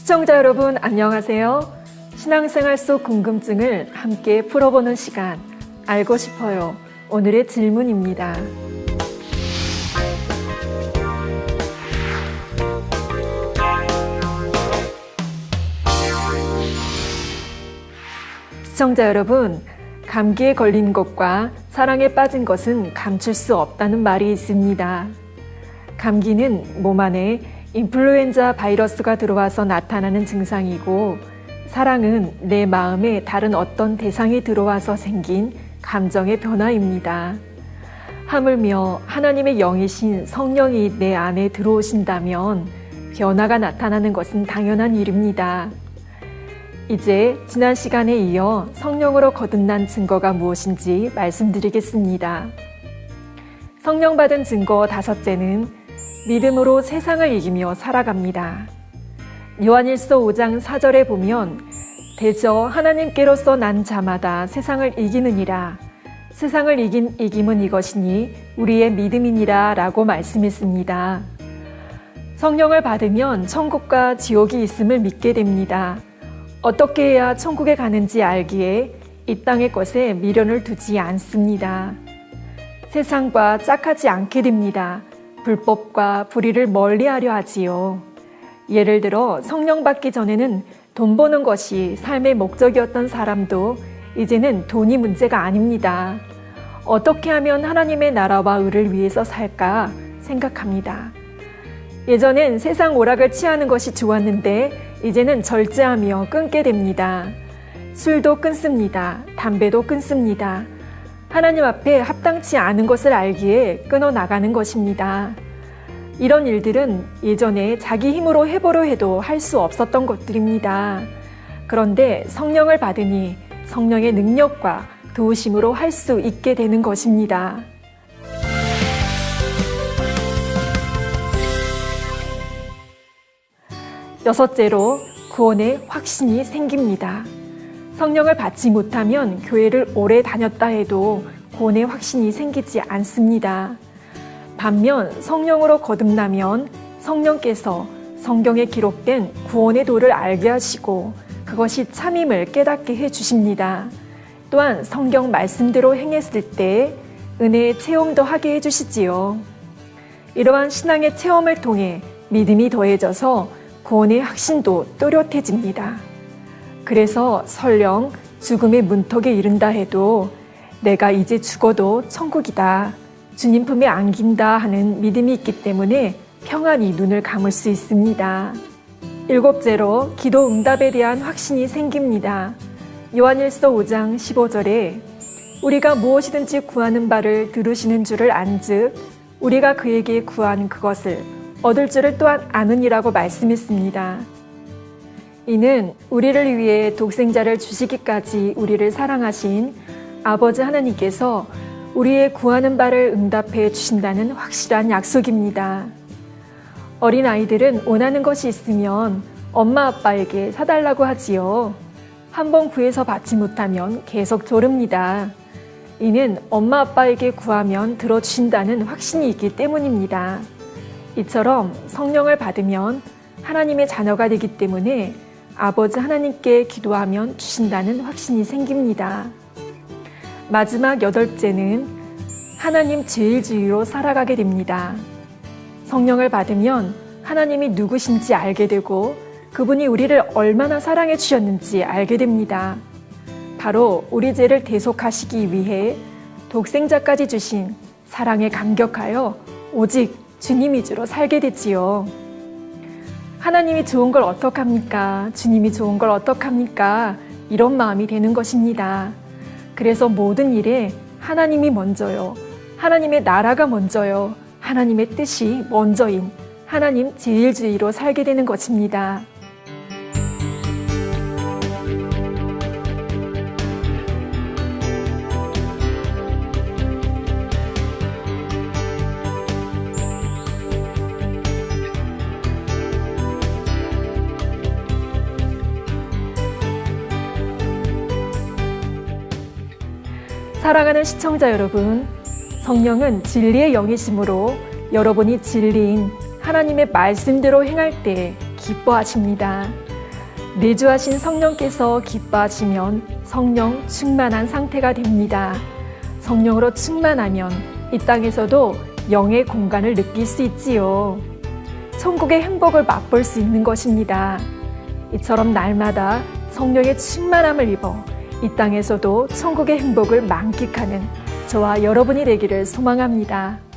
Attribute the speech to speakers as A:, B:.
A: 시청자 여러분 안녕하세요. 신앙생활 속 궁금증을 함께 풀어보는 시간, 알고 싶어요. 오늘의 질문입니다. 시청자 여러분, 감기에 걸린 것과 사랑에 빠진 것은 감출 수 없다는 말이 있습니다. 감기는 몸 안에 인플루엔자 바이러스가 들어와서 나타나는 증상이고, 사랑은 내 마음에 다른 어떤 대상이 들어와서 생긴 감정의 변화입니다. 하물며 하나님의 영이신 성령이 내 안에 들어오신다면 변화가 나타나는 것은 당연한 일입니다. 이제 지난 시간에 이어 성령으로 거듭난 증거가 무엇인지 말씀드리겠습니다. 성령 받은 증거 5째는 믿음으로 세상을 이기며 살아갑니다. 요한일서 5장 4절에 보면 대저 하나님께로서 난 자마다 세상을 이기느니라. 세상을 이긴 이김은 이것이니 우리의 믿음이니라 라고 말씀했습니다. 성령을 받으면 천국과 지옥이 있음을 믿게 됩니다. 어떻게 해야 천국에 가는지 알기에 이 땅의 것에 미련을 두지 않습니다. 세상과 짝하지 않게 됩니다. 불법과 불의를 멀리하려 하지요. 예를 들어 성령 받기 전에는 돈 버는 것이 삶의 목적이었던 사람도 이제는 돈이 문제가 아닙니다. 어떻게 하면 하나님의 나라와 의를 위해서 살까 생각합니다. 예전엔 세상 오락을 취하는 것이 좋았는데 이제는 절제하며 끊게 됩니다. 술도 끊습니다. 담배도 끊습니다. 하나님 앞에 합당치 않은 것을 알기에 끊어 나가는 것입니다. 이런 일들은 예전에 자기 힘으로 해보려 해도 할 수 없었던 것들입니다. 그런데 성령을 받으니 성령의 능력과 도우심으로 할 수 있게 되는 것입니다. 여섯째로 구원의 확신이 생깁니다. 성령을 받지 못하면 교회를 오래 다녔다 해도 구원의 확신이 생기지 않습니다. 반면 성령으로 거듭나면 성령께서 성경에 기록된 구원의 도를 알게 하시고 그것이 참임을 깨닫게 해주십니다. 또한 성경 말씀대로 행했을 때 은혜의 체험도 하게 해주시지요. 이러한 신앙의 체험을 통해 믿음이 더해져서 구원의 확신도 또렷해집니다. 그래서 설령 죽음의 문턱에 이른다 해도 내가 이제 죽어도 천국이다, 주님 품에 안긴다 하는 믿음이 있기 때문에 평안히 눈을 감을 수 있습니다. 7째로 기도 응답에 대한 확신이 생깁니다. 요한일서 5장 15절에 우리가 무엇이든지 구하는 바를 들으시는 줄을 안즉 우리가 그에게 구한 그것을 얻을 줄을 또한 아느니라고 말씀했습니다. 이는 우리를 위해 독생자를 주시기까지 우리를 사랑하신 아버지 하나님께서 우리의 구하는 바를 응답해 주신다는 확실한 약속입니다. 어린 아이들은 원하는 것이 있으면 엄마 아빠에게 사달라고 하지요. 한번 구해서 받지 못하면 계속 조릅니다. 이는 엄마 아빠에게 구하면 들어주신다는 확신이 있기 때문입니다. 이처럼 성령을 받으면 하나님의 자녀가 되기 때문에 아버지 하나님께 기도하면 주신다는 확신이 생깁니다. 마지막 8째는 하나님 제일주의로 살아가게 됩니다. 성령을 받으면 하나님이 누구신지 알게 되고 그분이 우리를 얼마나 사랑해 주셨는지 알게 됩니다. 바로 우리 죄를 대속하시기 위해 독생자까지 주신 사랑에 감격하여 오직 주님 위주로 살게 되지요. 하나님이 좋은 걸 어떡합니까? 주님이 좋은 걸 어떡합니까? 이런 마음이 되는 것입니다. 그래서 모든 일에 하나님이 먼저요. 하나님의 나라가 먼저요. 하나님의 뜻이 먼저인 하나님 제일주의로 살게 되는 것입니다. 사랑하는 시청자 여러분, 성령은 진리의 영이시므로 여러분이 진리인 하나님의 말씀대로 행할 때 기뻐하십니다. 내주하신 성령께서 기뻐하시면 성령 충만한 상태가 됩니다. 성령으로 충만하면 이 땅에서도 영의 공간을 느낄 수 있지요. 천국의 행복을 맛볼 수 있는 것입니다. 이처럼 날마다 성령의 충만함을 입어 이 땅에서도 천국의 행복을 만끽하는 저와 여러분이 되기를 소망합니다.